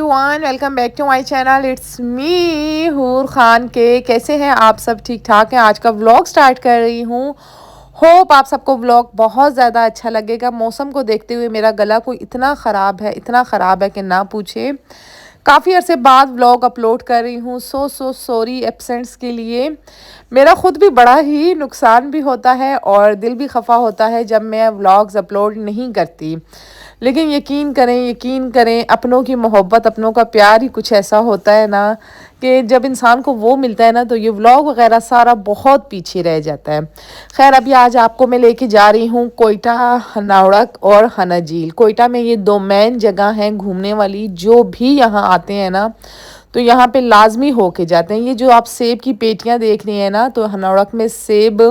Everyone, welcome back to my channel. It's me Hoor Khan के। कैसे हैं आप सब? ठीक ठाक हैं। आज का व्लॉग स्टार्ट कर रही हूँ। होप आप सबको व्लॉग बहुत ज़्यादा अच्छा लगेगा। मौसम को देखते हुए मेरा गला कोई इतना ख़राब है कि ना पूछे। काफ़ी अरसे बाद व्लॉग अपलोड कर रही हूँ। सो सॉरी एब्सेंट्स के लिए। मेरा ख़ुद भी बड़ा ही नुकसान भी होता है और दिल भी खफा होता है जब मैं व्लॉग्स अपलोड नहीं करती। लेकिन यकीन करें अपनों की मोहब्बत, अपनों का प्यार ही कुछ ऐसा होता है ना कि जब इंसान को वो मिलता है ना तो ये व्लॉग वगैरह सारा बहुत पीछे रह जाता है। खैर, अभी आज आपको मैं लेके जा रही हूँ कोयटा, हनावड़क और हना झील। कोयटा में ये दो मेन जगह हैं घूमने वाली। जो भी यहाँ आते हैं ना तो यहाँ पे लाजमी होके जाते हैं। ये जो आप सेब की पेटियाँ देख रही हैं ना, तो हनावड़क में सेब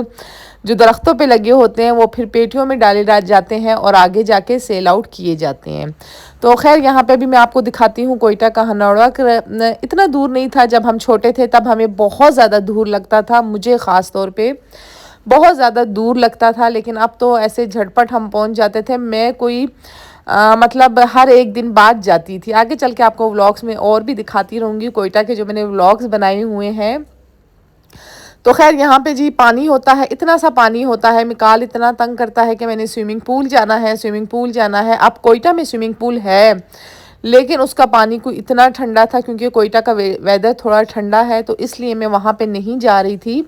जो दरख्तों पे लगे होते हैं वो फिर पेटियों में डाले जाते हैं और आगे जाके सेल आउट किए जाते हैं। तो खैर, यहाँ पे भी मैं आपको दिखाती हूँ कोयटा का हनावड़क। इतना दूर नहीं था। जब हम छोटे थे तब हमें बहुत ज़्यादा दूर लगता था, मुझे ख़ास तौर पे बहुत ज़्यादा दूर लगता था। लेकिन अब तो ऐसे झटपट हम पहुँच जाते थे। मैं कोई मतलब हर एक दिन बाद जाती थी। आगे चल के आपको व्लॉग्स में और भी दिखाती रहूँगी कोयटा के जो मैंने व्लॉग्स बनाए हुए हैं। तो खैर, यहाँ पे जी पानी होता है, इतना सा पानी होता है। मिकाल इतना तंग करता है कि मैंने स्विमिंग पूल जाना है। अब कोयटा में स्विमिंग पूल है लेकिन उसका पानी कोई इतना ठंडा था, क्योंकि कोयटा का वेदर थोड़ा ठंडा है तो इसलिए मैं वहाँ पे नहीं जा रही थी।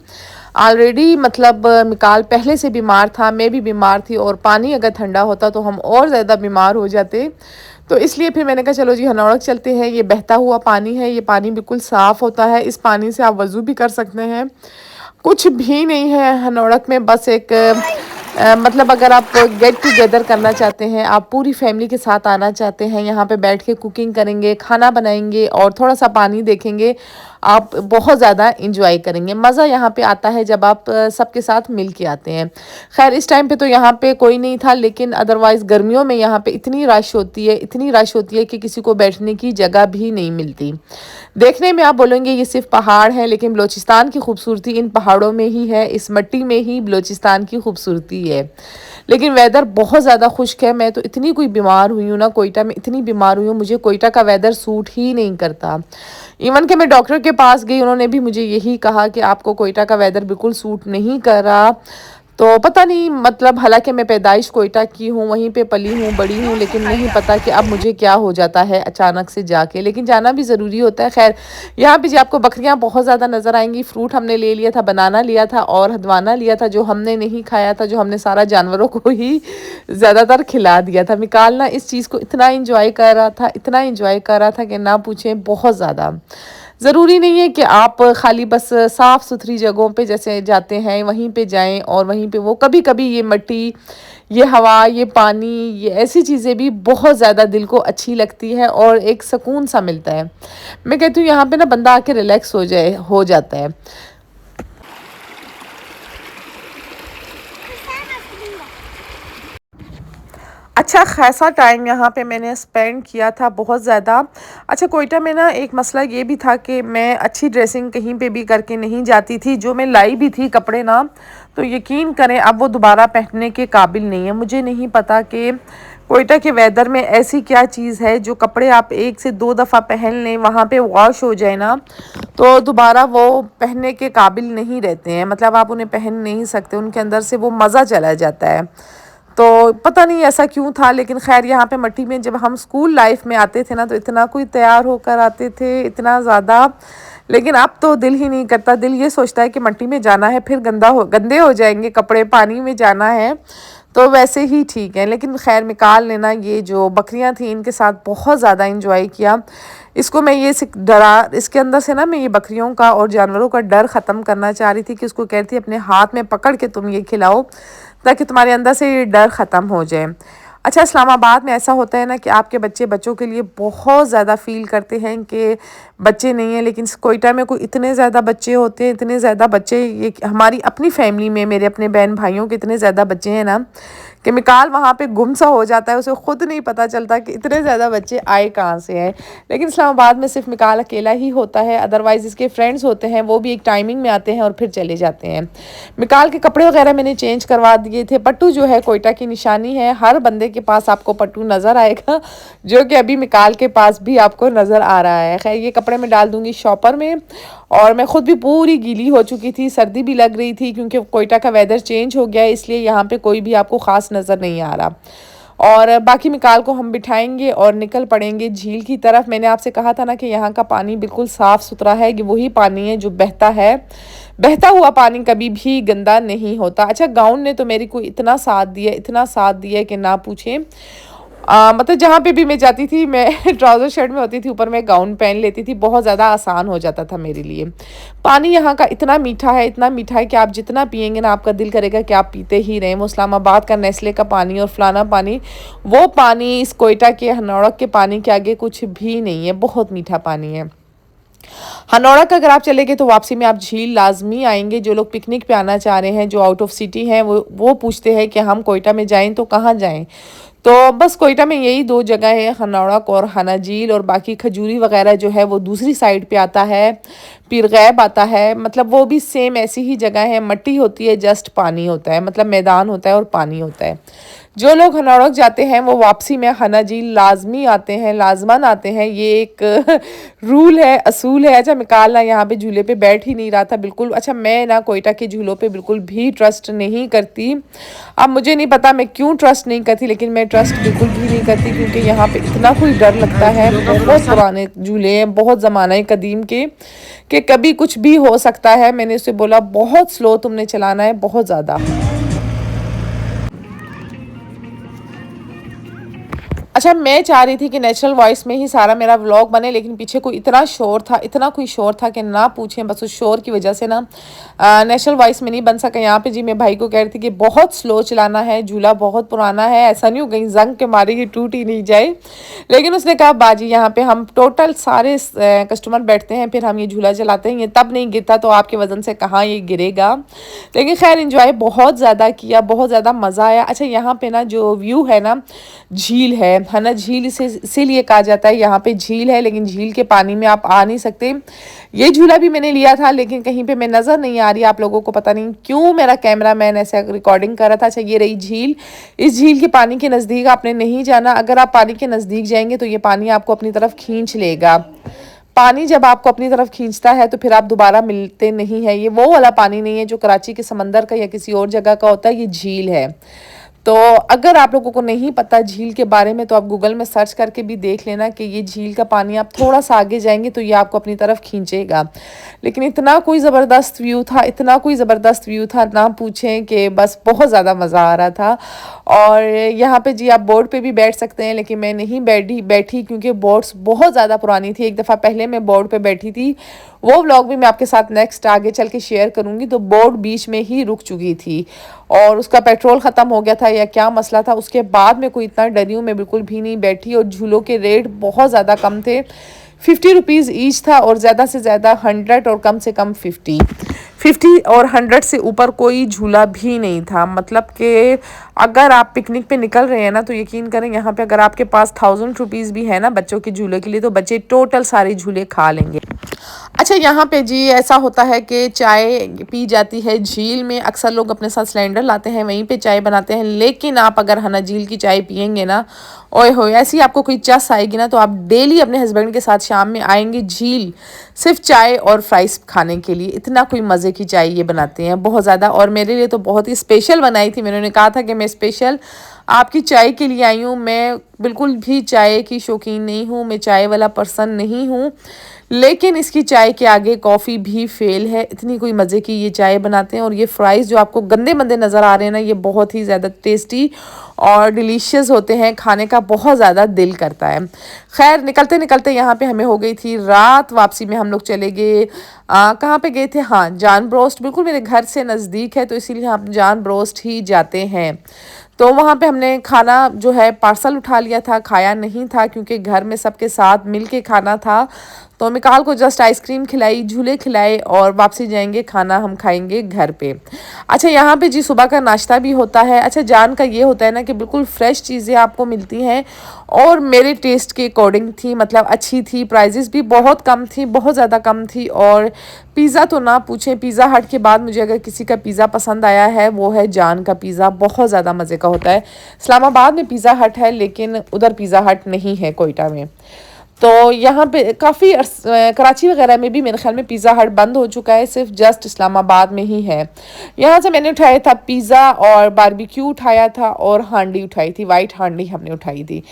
ऑलरेडी मतलब मिकाल पहले से बीमार था, मैं भी बीमार थी, और पानी अगर ठंडा होता तो हम और ज़्यादा बीमार हो जाते। तो इसलिए फिर मैंने कहा चलो जी हनावड़क चलते हैं। ये बहता हुआ पानी है, ये पानी बिल्कुल साफ़ होता है। इस पानी से आप वज़ू भी कर सकते हैं। कुछ भी नहीं है हनावड़क में, बस एक मतलब अगर आप गेट टुगेदर करना चाहते हैं, आप पूरी फैमिली के साथ आना चाहते हैं, यहाँ पे बैठ के कुकिंग करेंगे, खाना बनाएंगे और थोड़ा सा पानी देखेंगे, आप बहुत ज़्यादा इंजॉय करेंगे। मज़ा यहाँ पे आता है जब आप सबके साथ मिल के आते हैं। खैर, इस टाइम पे तो यहाँ पे कोई नहीं था, लेकिन अदरवाइज़ गर्मियों में यहाँ पे इतनी रश होती है कि किसी को बैठने की जगह भी नहीं मिलती। देखने में आप बोलेंगे ये सिर्फ पहाड़ है, लेकिन बलूचिस्तान की खूबसूरती इन पहाड़ों में ही है, इस मिट्टी में ही बलूचिस्तान की खूबसूरती है। लेकिन वेदर बहुत ज़्यादा खुश्क है। मैं तो इतनी कोई बीमार हुई हूँ ना, कोयटा में इतनी बीमार हुई हूँ, मुझे कोयटा का वेदर सूट ही नहीं करता। इवन कि मैं डॉक्टर के पास गई, उन्होंने भी मुझे यही कहा कि आपको कोयटा का वेदर बिल्कुल सूट नहीं कर रहा। तो पता नहीं, मतलब हालांकि मैं पैदाइश कोयटा की हूँ, वहीं पे पली हूँ, बड़ी हूँ, लेकिन नहीं पता कि अब मुझे क्या हो जाता है अचानक से जाके। लेकिन जाना भी ज़रूरी होता है। खैर, यहाँ पे जी आपको बकरियाँ बहुत ज़्यादा नज़र आएंगी। फ्रूट हमने ले लिया था, बनाना लिया था और हदवाना लिया था, जो हमने नहीं खाया था, जो हमने सारा जानवरों को ही ज़्यादातर खिला दिया था। मिकाल ना इस चीज़ को इतना इंजॉय कर रहा था कि ना पूछें, बहुत ज़्यादा। ज़रूरी नहीं है कि आप खाली बस साफ़ सुथरी जगहों पे जैसे जाते हैं वहीं पे जाएं और वहीं पे वो कभी कभी ये मिट्टी, ये हवा, ये पानी, ये ऐसी चीज़ें भी बहुत ज़्यादा दिल को अच्छी लगती है और एक सुकून सा मिलता है। मैं कहती हूँ यहाँ पे ना बंदा आके रिलैक्स हो जाता है। अच्छा खासा टाइम यहाँ पे मैंने स्पेंड किया था, बहुत ज़्यादा। अच्छा, कोयटा में ना एक मसला ये भी था कि मैं अच्छी ड्रेसिंग कहीं पे भी करके नहीं जाती थी। जो मैं लाई भी थी कपड़े ना, तो यकीन करें अब वो दोबारा पहनने के काबिल नहीं है। मुझे नहीं पता कि कोयटा के वेदर में ऐसी क्या चीज़ है जो कपड़े आप 1 से 2 दफ़ा पहन लें, वहाँ पे वॉश हो जाए ना तो दोबारा वो पहनने के काबिल नहीं रहते हैं। मतलब आप उन्हें पहन नहीं सकते, उनके अंदर से वो मज़ा चला जाता है। तो पता नहीं ऐसा क्यों था, लेकिन खैर यहाँ पे मट्टी में जब हम स्कूल लाइफ में आते थे ना तो इतना कोई तैयार होकर आते थे, इतना ज़्यादा। लेकिन अब तो दिल ही नहीं करता। दिल ये सोचता है कि मट्टी में जाना है फिर गंदे हो जाएंगे कपड़े, पानी में जाना है तो वैसे ही ठीक है। लेकिन खैर, मिकाल ने ना ये जो बकरियां थी इनके साथ बहुत ज़्यादा इंजॉय किया। इसको मैं ये इसके अंदर से ना मैं ये बकरियों का और जानवरों का डर ख़त्म करना चाह रही थी कि उसको कहती अपने हाथ में पकड़ के तुम ये खिलाओ ताकि तुम्हारे अंदर से ये डर ख़त्म हो जाए। अच्छा, इस्लामाबाद में ऐसा होता है ना कि आपके बच्चों के लिए बहुत ज़्यादा फ़ील करते हैं कि बच्चे नहीं हैं, लेकिन कोयटा में कोई इतने ज़्यादा बच्चे होते हैं, इतने ज़्यादा बच्चे। ये हमारी अपनी फैमिली में मेरे अपने बहन भाइयों के इतने ज़्यादा बच्चे हैं ना कि मिकाल वहाँ पे गुम सा हो जाता है, उसे ख़ुद नहीं पता चलता कि इतने ज़्यादा बच्चे आए कहाँ से हैं। लेकिन इस्लामाबाद में सिर्फ मिकाल अकेला ही होता है, अदरवाइज़ इसके फ्रेंड्स होते हैं, वो भी एक टाइमिंग में आते हैं और फिर चले जाते हैं। मिकाल के कपड़े वगैरह मैंने चेंज करवा दिए थे। पट्टू जो है कोयटा की निशानी है, हर बंदे के पास आपको पट्टू नज़र आएगा, जो कि अभी मिकाल के पास भी आपको नज़र आ रहा है। खैर ये कपड़े मैं डाल दूँगी शॉपर में। और मैं ख़ुद भी पूरी गीली हो चुकी थी, सर्दी भी लग रही थी क्योंकि कोयटा का वेदर चेंज हो गया है, इसलिए यहाँ पे कोई भी आपको ख़ास नज़र नहीं आ रहा। और बाकी मिकाल को हम बिठाएंगे और निकल पड़ेंगे झील की तरफ। मैंने आपसे कहा था ना कि यहाँ का पानी बिल्कुल साफ़ सुथरा है, कि वही पानी है जो बहता है। बहता हुआ पानी कभी भी गंदा नहीं होता। अच्छा, गाउन ने तो मेरी को इतना साथ दिया, इतना साथ दिया कि ना पूछें। मतलब जहाँ पे भी मैं जाती थी, मैं ट्राउज़र शर्ट में होती थी, ऊपर मैं गाउन पहन लेती थी, बहुत ज़्यादा आसान हो जाता था मेरे लिए। पानी यहाँ का इतना मीठा है, इतना मीठा है कि आप जितना पिएंगे ना आपका दिल करेगा कि आप पीते ही रहें। वो इस्लामाबाद का नेस्ले का पानी और फलाना पानी, वो पानी इस कोयटा के हनौड़क के पानी के आगे कुछ भी नहीं है, बहुत मीठा पानी है। हनौड़क अगर आप चले गए तो वापसी में आप झील लाजमी आएंगे। जो लोग पिकनिक पे आना चाह रहे हैं, जो आउट ऑफ सिटी हैं, वो पूछते हैं कि हम कोयटा में जाएं तो कहाँ जाएं। तो बस कोयटा में यही 2 जगह है, हनौड़क और हना झील, और बाकी खजूरी वगैरह जो है वो दूसरी साइड पे आता है, पीर गैब आता है। मतलब वो भी सेम ऐसी ही जगह है, मट्टी होती है, जस्ट पानी होता है, मतलब मैदान होता है और पानी होता है। जो लोग हनौड़क जाते हैं वो वापसी में हना झील लाजमी आते हैं, लाजमन आते हैं। ये एक रूल है, असूल है। अच्छा, मिकाल ना यहाँ पे झूले पे बैठ ही नहीं रहा था बिल्कुल। अच्छा, मैं ना कोयटा के झूलों पे बिल्कुल भी ट्रस्ट नहीं करती। अब मुझे नहीं पता मैं क्यों ट्रस्ट नहीं करती, लेकिन मैं ट्रस्ट बिल्कुल भी नहीं करती क्योंकि यहाँ पे इतना कोई डर लगता है। बहुत पुराने झूले हैं, बहुत ज़माना कदीम के, कि कभी कुछ भी हो सकता है। मैंने उससे बोला बहुत स्लो तुमने चलाना है, बहुत ज़्यादा। अच्छा, मैं चाह रही थी कि नेचुरल वॉइस में ही सारा मेरा व्लॉग बने, लेकिन पीछे कोई इतना शोर था, इतना कोई शोर था कि ना पूछें। बस उस शोर की वजह से ना नेचुरल वॉइस में नहीं बन सका। यहाँ पे जी मैं भाई को कह रही थी कि बहुत स्लो चलाना है, झूला बहुत पुराना है, ऐसा नहीं हो कहीं जंग के मारे ये टूट ही नहीं जाए। लेकिन उसने कहा बाजी यहाँ पे हम टोटल सारे कस्टमर बैठते हैं, फिर हम ये झूला चलाते हैं, ये तब नहीं गिरता तो आपके वज़न से कहाँ ये गिरेगा। लेकिन खैर इंजॉय बहुत ज़्यादा किया, बहुत ज़्यादा मज़ा आया। अच्छा, यहाँ पे ना जो व्यू है ना, झील है ना, झील इसीलिए कहा जाता है, यहाँ पे झील है लेकिन झील के पानी में आप आ नहीं सकते। ये झूला भी मैंने लिया था लेकिन कहीं पे मैं नज़र नहीं आ रही आप लोगों को, पता नहीं क्यों मेरा कैमरा मैन ऐसे रिकॉर्डिंग कर रहा था। अच्छा, ये रही झील। इस झील के पानी के नज़दीक आपने नहीं जाना। अगर आप पानी के नज़दीक जाएंगे तो ये पानी आपको अपनी तरफ खींच लेगा। पानी जब आपको अपनी तरफ खींचता है तो फिर आप दोबारा मिलते नहीं है। ये वो वाला पानी नहीं है जो कराची के समंदर का या किसी और जगह का होता है, ये झील है। तो अगर आप लोगों को नहीं पता झील के बारे में तो आप गूगल में सर्च करके भी देख लेना कि ये झील का पानी, आप थोड़ा सा आगे जाएंगे तो ये आपको अपनी तरफ खींचेगा। लेकिन इतना कोई ज़बरदस्त व्यू था, इतना कोई ज़बरदस्त व्यू था, ना पूछें, कि बस बहुत ज़्यादा मज़ा आ रहा था। और यहाँ पे जी आप बोट पे भी बैठ सकते हैं, लेकिन मैं नहीं बैठी क्योंकि बोट्स बहुत ज़्यादा पुरानी थी। एक दफ़ा पहले मैं बोट पे बैठी थी, वो व्लॉग भी मैं आपके साथ नेक्स्ट आगे चल के शेयर करूँगी। तो बोट बीच में ही रुक चुकी थी और उसका पेट्रोल ख़त्म हो गया था या क्या मसला था, उसके बाद मैं कोई इतना डरी हूँ, मैं बिल्कुल भी नहीं बैठी। और झूलों के रेट बहुत ज़्यादा कम थे, 50 रुपीज़ ईच था, और ज़्यादा से ज़्यादा 100 और कम से कम 50 और 100 से ऊपर कोई झूला भी नहीं था। मतलब कि अगर आप पिकनिक पे निकल रहे हैं ना तो यकीन करें यहाँ पे अगर आपके पास 1000 रुपीज़ भी है ना बच्चों के झूले के लिए, तो बच्चे टोटल सारे झूले खा लेंगे। अच्छा, यहाँ पे जी ऐसा होता है कि चाय पी जाती है झील में। अक्सर लोग अपने साथ सिलेंडर लाते हैं, वहीं पे चाय बनाते हैं। लेकिन आप अगर हना झील की चाय पियेंगे ना, ओए हो, ऐसी आपको कोई चस आएगी ना, तो आप डेली अपने हस्बैंड के साथ शाम में आएंगे झील सिर्फ चाय और फ्राइज़ खाने के लिए। इतना कोई मज़े की चाय ये बनाते हैं, बहुत ज़्यादा। और मेरे लिए तो बहुत ही स्पेशल बनाई थी। मैंने कहा था कि मैं स्पेशल आपकी चाय के लिए आई हूँ। मैं बिल्कुल भी चाय की शौकीन नहीं हूँ, मैं चाय वाला पर्सन नहीं हूँ, लेकिन इसकी चाय के आगे कॉफ़ी भी फेल है। इतनी कोई मज़े की ये चाय बनाते हैं। और ये फ्राइज़ जो आपको गंदे मंदे नज़र आ रहे हैं ना, ये बहुत ही ज़्यादा टेस्टी और डिलीशियस होते हैं, खाने का बहुत ज़्यादा दिल करता है। खैर निकलते निकलते यहाँ पे हमें हो गई थी रात। वापसी में हम लोग चले गए, कहाँ पे गए थे, हाँ, जान ब्रोस्ट। बिल्कुल मेरे घर से नज़दीक है तो इसीलिए हम जान ब्रोस्ट ही जाते हैं। तो वहाँ पे हमने खाना जो है पार्सल उठा लिया था, खाया नहीं था क्योंकि घर में सबके साथ मिल के खाना था। तो मिकाल को जस्ट आइसक्रीम खिलाई, झूले खिलाए और वापसी जाएंगे, खाना हम खाएंगे घर पे। अच्छा यहाँ पे जी सुबह का नाश्ता भी होता है। अच्छा जान का ये होता है ना कि बिल्कुल फ्रेश चीज़ें आपको मिलती हैं और मेरे टेस्ट के अकॉर्डिंग थी, मतलब अच्छी थी, प्राइजेस भी बहुत कम थी, बहुत ज़्यादा कम थी। और पिज़्ज़ा तो ना पूछें, पिज़्ज़ा हट के बाद मुझे अगर किसी का पिज़्ज़ा पसंद आया है वो है जान का पिज़्ज़ा, बहुत ज़्यादा मज़े का होता है। इस्लामाबाद में पिज़्ज़ा हट है लेकिन उधर पिज़्ज़ा हट नहीं है कोयटा में। तो यहाँ पे काफ़ी कराची वगैरह में भी मेरे ख्याल में पिज़्ज़ा हट बंद हो चुका है, सिर्फ जस्ट इस्लामाबाद में ही है। यहाँ से मैंने उठाया था पिज़्ज़ा और बारबेक्यू उठाया था और हांडी उठाई थी, वाइट हांडी हमने उठाई थी।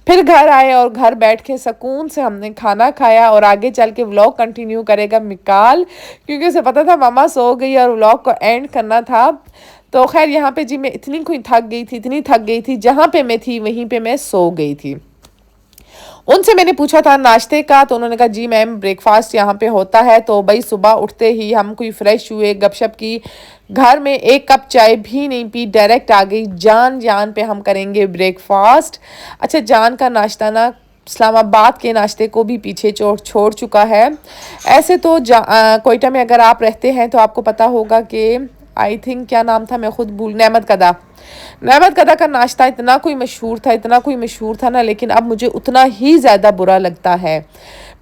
फिर घर आए और घर बैठ के सुकून से हमने खाना खाया और आगे चल के व्लॉग कंटिन्यू करेगा मिकाल, क्योंकि उसे पता था मामा सो गई और व्लॉग को एंड करना था। तो खैर यहाँ पे जी मैं इतनी थक गई थी, जहाँ पे मैं थी वहीं पे मैं सो गई थी। उनसे मैंने पूछा था नाश्ते का, तो उन्होंने कहा जी मैम ब्रेकफास्ट यहाँ पे होता है। तो भाई सुबह उठते ही हम कोई फ्रेश हुए, गपशप की, घर में एक कप चाय भी नहीं पी, डायरेक्ट आ गई जान पे हम करेंगे ब्रेकफास्ट। अच्छा जान का नाश्ता ना इस्लामाबाद के नाश्ते को भी पीछे छोड़ चुका है। ऐसे तो कोयटा में अगर आप रहते हैं तो आपको पता होगा कि आई थिंक क्या नाम था, मैं खुद भूल, नहमत कदा का नाश्ता इतना कोई मशहूर था ना, लेकिन अब मुझे उतना ही ज़्यादा बुरा लगता है,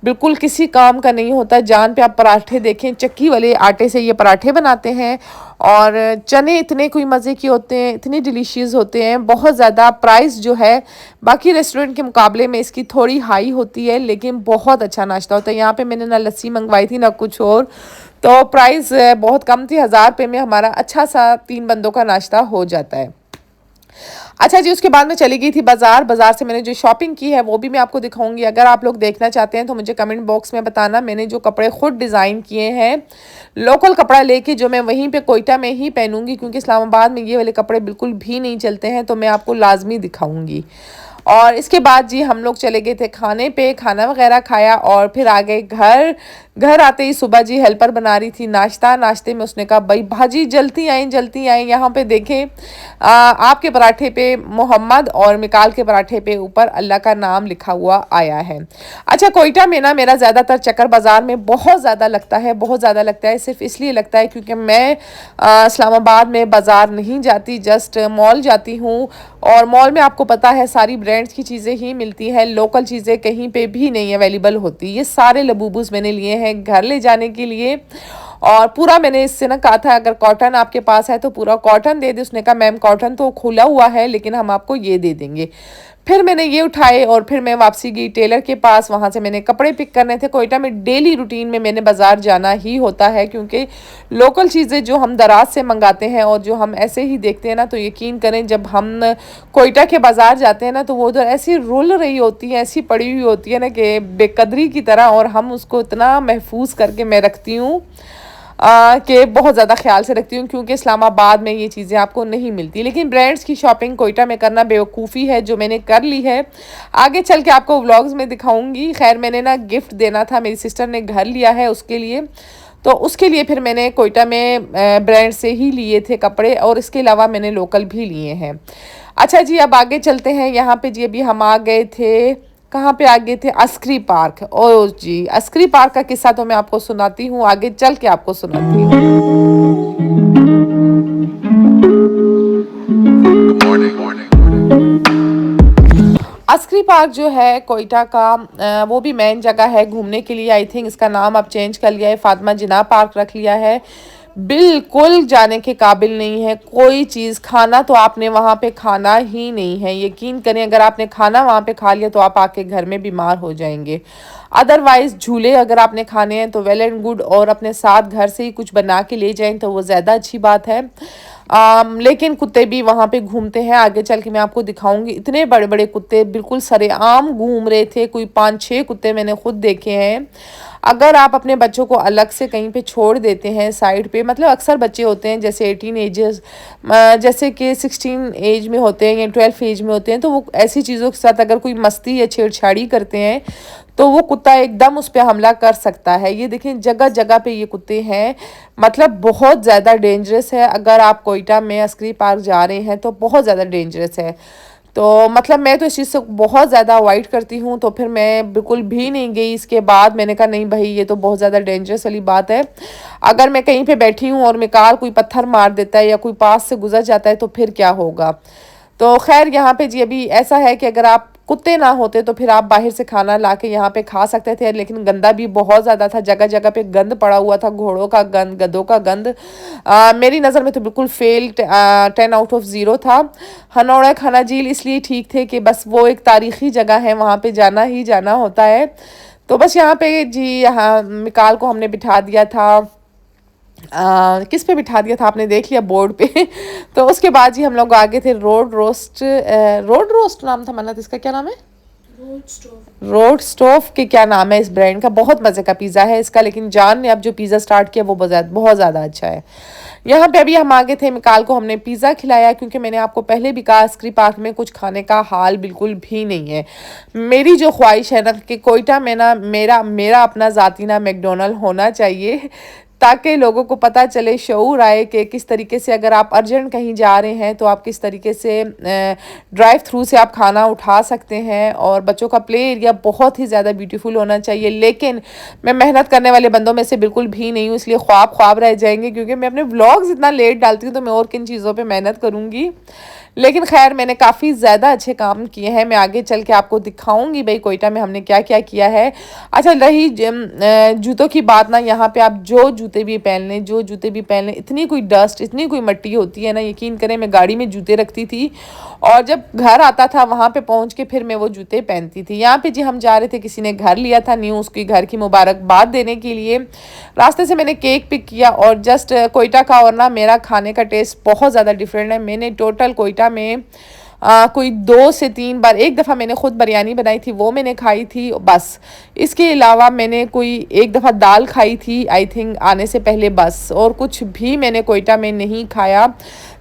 बिल्कुल किसी काम का नहीं होता। जान पे आप पराठे देखें, चक्की वाले आटे से ये पराठे बनाते हैं और चने इतने कोई मज़े के होते हैं, इतने डिलीशियस होते हैं, बहुत ज़्यादा। प्राइस जो है बाकी रेस्टोरेंट के मुकाबले में इसकी थोड़ी हाई होती है, लेकिन बहुत अच्छा नाश्ता होता है। यहाँ पे मैंने ना लस्सी मंगवाई थी ना कुछ और, तो प्राइस बहुत कम थी, 1000 रुपये में हमारा अच्छा सा 3 बंदों का नाश्ता हो जाता है। अच्छा जी उसके बाद मैं चली गई थी बाज़ार से मैंने जो शॉपिंग की है वो भी मैं आपको दिखाऊंगी। अगर आप लोग देखना चाहते हैं तो मुझे कमेंट बॉक्स में बताना। मैंने जो कपड़े खुद डिज़ाइन किए हैं, लोकल कपड़ा लेके, जो मैं वहीं पे कोयटा में ही पहनूंगी, क्योंकि इस्लामाबाद में ये वाले कपड़े बिल्कुल भी नहीं चलते हैं, तो मैं आपको लाजमी दिखाऊंगी। और इसके बाद जी हम लोग चले गए थे खाने पे, खाना वगैरह खाया और फिर आ गए घर आते ही सुबह जी हेल्पर बना रही थी नाश्ता। नाश्ते में उसने कहा भाई भाजी जलती आई। यहाँ पे देखें आपके पराठे पे मोहम्मद और मिकाल के पराठे पे ऊपर अल्लाह का नाम लिखा हुआ आया है। अच्छा कोयटा में ना मेरा ज़्यादातर चक्कर बाज़ार में बहुत ज़्यादा लगता है, सिर्फ इसलिए लगता है क्योंकि मैं इस्लामाबाद में बाज़ार नहीं जाती, जस्ट मॉल जाती हूँ। और मॉल में आपको पता है सारी ब्रांड्स की चीज़ें ही मिलती हैं, लोकल चीज़ें कहीं पे भी नहीं अवेलेबल होती। ये सारे लबूबूस मैंने लिए हैं घर ले जाने के लिए। और पूरा मैंने इससे ना कहा था अगर कॉटन आपके पास है तो पूरा कॉटन दे दे। उसने कहा मैम कॉटन तो खुला हुआ है लेकिन हम आपको ये दे देंगे। फिर मैंने ये उठाए और फिर मैं वापसी गई टेलर के पास, वहाँ से मैंने कपड़े पिक करने थे। कोयटा में डेली रूटीन में मैंने बाज़ार जाना ही होता है, क्योंकि लोकल चीज़ें जो हम दराज से मंगाते हैं और जो हम ऐसे ही देखते हैं ना, तो यकीन करें जब हम कोयटा के बाज़ार जाते हैं ना तो वो उधर ऐसी रुल रही होती है, ऐसी पड़ी हुई होती है ना कि बेकदरी की तरह, और हम उसको इतना महफूज करके मैं रखती हूँ कि बहुत ज़्यादा ख्याल से रखती हूँ, क्योंकि इस्लामाबाद में ये चीज़ें आपको नहीं मिलती। लेकिन ब्रांड्स की शॉपिंग कोयटा में करना बेवकूफ़ी है, जो मैंने कर ली है आगे चल के आपको व्लॉग्स में दिखाऊंगी। खैर मैंने ना गिफ्ट देना था, मेरी सिस्टर ने घर लिया है उसके लिए, तो उसके लिए फिर मैंने कोयटा में ब्रांड से ही लिए थे कपड़े, और इसके अलावा मैंने लोकल भी लिए हैं। अच्छा जी अब आगे चलते हैं। यहाँ पे जी अभी हम आ गए थे, कहाँ पे आ गए थे, अस्करी पार्क। ओ जी अस्करी पार्क का किस्सा तो मैं आपको सुनाती हूँ, आगे चल के आपको सुनाती हूँ। अस्करी पार्क जो है कोयटा का वो भी मेन जगह है घूमने के लिए। आई थिंक इसका नाम अब चेंज कर लिया है, फातिमा जिन्ना पार्क रख लिया है। बिल्कुल जाने के काबिल नहीं है, कोई चीज़ खाना तो आपने वहाँ पे खाना ही नहीं है। यकीन करें अगर आपने खाना वहाँ पे खा लिया तो आप आके घर में बीमार हो जाएंगे। अदरवाइज़ झूले अगर आपने खाने हैं तो वेल एंड गुड, और अपने साथ घर से ही कुछ बना के ले जाएं तो वो ज़्यादा अच्छी बात है। लेकिन कुत्ते भी वहाँ पे घूमते हैं, आगे चल के मैं आपको दिखाऊंगी। इतने बड़े बड़े कुत्ते बिल्कुल सरेआम घूम रहे थे, कोई 5-6 कुत्ते मैंने खुद देखे हैं। अगर आप अपने बच्चों को अलग से कहीं पे छोड़ देते हैं साइड पे, मतलब अक्सर बच्चे होते हैं जैसे 18 एजेस, जैसे कि 16 एज में होते हैं या 12 एज में होते हैं, तो वो ऐसी चीज़ों के साथ अगर कोई मस्ती या छेड़छाड़ी करते हैं तो वो कुत्ता एकदम उस पर हमला कर सकता है। ये देखें जगह जगह पे ये कुत्ते हैं, मतलब बहुत ज़्यादा डेंजरस है। अगर आप कोयटा में अस्करी पार्क जा रहे हैं तो बहुत ज़्यादा डेंजरस है। तो मतलब मैं तो इस चीज़ से बहुत ज़्यादा अवॉइड करती हूँ, तो फिर मैं बिल्कुल भी नहीं गई। इसके बाद मैंने कहा नहीं भाई, ये तो बहुत ज़्यादा डेंजरस वाली बात है। अगर मैं कहीं पे बैठी हूँ और मिकाल कोई पत्थर मार देता है या कोई पास से गुजर जाता है तो फिर क्या होगा। तो खैर यहाँ पे जी अभी ऐसा है कि अगर आप कुत्ते ना होते तो फिर आप बाहर से खाना ला के यहाँ पे खा सकते थे, लेकिन गंदा भी बहुत ज़्यादा था, जगह जगह पे गंद पड़ा हुआ था, घोड़ों का गंद, गधों का गंद। मेरी नज़र में तो बिल्कुल फेल 10 आउट ऑफ 0 था। हनौड़ा खाना झील इसलिए ठीक थे कि बस वो एक तारीख़ी जगह है, वहाँ पे जाना ही जाना होता है। तो बस यहाँ पे जी, यहाँ मिकाल को हमने बिठा दिया था, किस पे बिठा दिया था आपने देख लिया, बोर्ड पे। तो उसके बाद जी हम लोग आगे थे रोड रोस्ट नाम था मन्नत, इसका क्या नाम है, रोड स्टोव के क्या नाम है इस ब्रांड का, बहुत मज़े का पिज़्ज़ा है इसका। लेकिन जान ने अब जो पिज़्ज़ा स्टार्ट किया वो बहुत ज़्यादा अच्छा है। यहाँ पे अभी हम आगे थे, मिकाल को हमने पिज़्ज़ा खिलाया, क्योंकि मैंने आपको पहले भी कहा स्क्री पार्क में कुछ खाने का हाल बिल्कुल भी नहीं है। मेरी जो ख्वाहिश है ना कि कोयटा में ना मेरा अपना ज़ाती ना मैकडोनल्ड होना चाहिए, ताकि लोगों को पता चले, शऊर आए कि किस तरीके से अगर आप अर्जेंट कहीं जा रहे हैं तो आप किस तरीके से ड्राइव थ्रू से आप खाना उठा सकते हैं। और बच्चों का प्ले एरिया बहुत ही ज़्यादा ब्यूटीफुल होना चाहिए। लेकिन मैं मेहनत करने वाले बंदों में से बिल्कुल भी नहीं हूँ, इसलिए ख्वाब रह जाएंगे, क्योंकि मैं अपने व्लॉग्स इतना लेट डालती हूँ तो मैं और किन चीज़ों पर मेहनत करूँगी। लेकिन खैर मैंने काफ़ी ज़्यादा अच्छे काम किए हैं, मैं आगे चल के आपको दिखाऊंगी भाई कोयटा में हमने क्या क्या किया है। अच्छा, रही जूतों की बात ना, यहाँ पे आप जो जूते भी पहन लें, इतनी कोई डस्ट, इतनी कोई मिट्टी होती है ना, यकीन करें मैं गाड़ी में जूते रखती थी और जब घर आता था वहाँ पे पहुँच के फिर मैं वो जूते पहनती थी। यहाँ पे जी हम जा रहे थे, किसी ने घर लिया था न्यू, उसकी घर की मुबारकबाद देने के लिए रास्ते से मैंने केक पिक किया। और जस्ट कोयटा का और ना मेरा खाने का टेस्ट बहुत ज़्यादा डिफरेंट है। मैंने टोटल कोयटा में कोई 2 से 3 बार, एक दफ़ा मैंने ख़ुद बिरयानी बनाई थी, वो मैंने खाई थी बस। इसके अलावा मैंने कोई एक दफ़ा दाल खाई थी आई थिंक आने से पहले, बस। और कुछ भी मैंने कोयटा में नहीं खाया।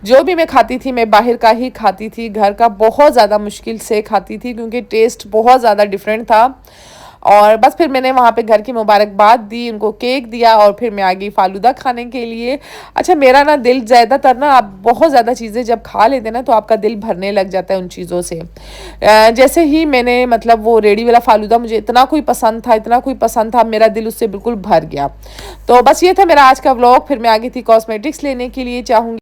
जो भी मैं खाती थी मैं बाहर का ही खाती थी, घर का बहुत ज़्यादा मुश्किल से खाती थी, क्योंकि टेस्ट बहुत ज़्यादा डिफरेंट था। और बस फिर मैंने वहाँ पे घर की मुबारकबाद दी, उनको केक दिया और फिर मैं आ गई फालूदा खाने के लिए। अच्छा, मेरा ना दिल ज़्यादातर ना, आप बहुत ज़्यादा चीज़ें जब खा लेते ना तो आपका दिल भरने लग जाता है उन चीज़ों से। जैसे ही मैंने मतलब वो रेडी वाला फालूदा मुझे इतना कोई पसंद था, मेरा दिल उससे बिल्कुल भर गया। तो बस ये था मेरा आज का व्लॉग। फिर मैं आ गई थी कॉस्मेटिक्स लेने के लिए। चाहूँगी